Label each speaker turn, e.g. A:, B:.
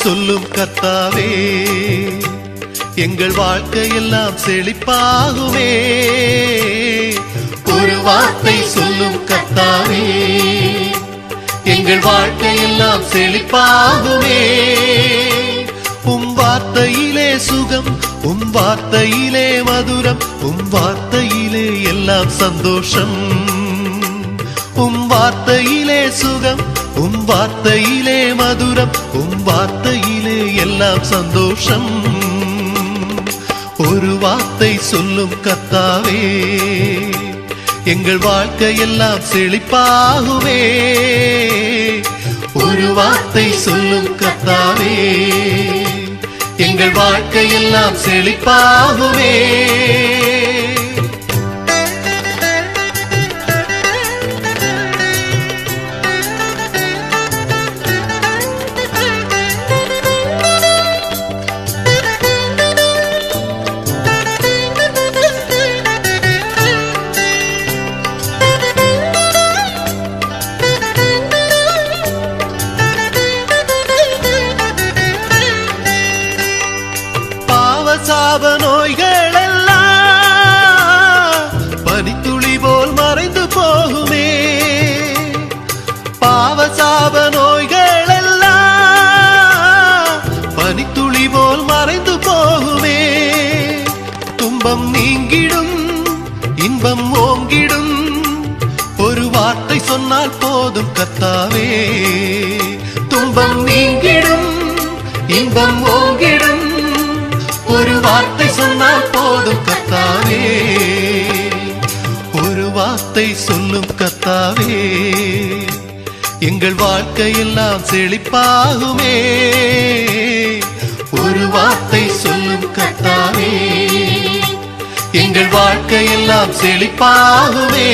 A: சொல்லும் கர்த்தாவே, எங்கள் வாழ்க்கையெல்லாம் செழிப்பாகுமே. ஒரு வார்த்தை சொல்லும் கர்த்தாவே, எங்கள் வாழ்க்கையெல்லாம் செழிப்பாகுமே. உம் வார்த்தையிலே சுகம், உம் வார்த்தையிலே மதுரம், உம் வார்த்தையிலே எல்லாம் சந்தோஷம். உம் வார்த்தையிலே சுகம், உம் வார்த்தையிலே மதுரம், உம் வார்த்தையிலே எல்லாம் சந்தோஷம். ஒரு வார்த்தை சொல்லும் கர்த்தாவே, எங்கள் வாழ்க்கையெல்லாம் செழிப்பாகுமே. ஒரு வார்த்தை சொல்லும் கர்த்தாவே, எங்கள் வாழ்க்கையெல்லாம் செழிப்பாகுமே. சாப நோய்கள் எல்லாம் பனித்துளி போல் மறைந்து போகுமே. பாவ சாப நோய்கள் எல்லாம் பனித்துளி போல் மறைந்து போகுமே. துன்பம் நீங்கிடும், இன்பம் ஓங்கிடும், ஒரு வார்த்தை சொன்னால் போதும் கர்த்தாவே. துன்பம் நீங்கிடும், இன்பம் ஓங்கிடும், ஒரு வார்த்தை சொன்னால் போதும் கர்த்தாவே. ஒரு வார்த்தை சொல்லும் கர்த்தாவே, எங்கள் வாழ்க்கையெல்லாம் செழிப்பாகுமே. ஒரு வார்த்தை சொல்லும் கர்த்தாவே, எங்கள் வாழ்க்கையெல்லாம் செழிப்பாகுமே.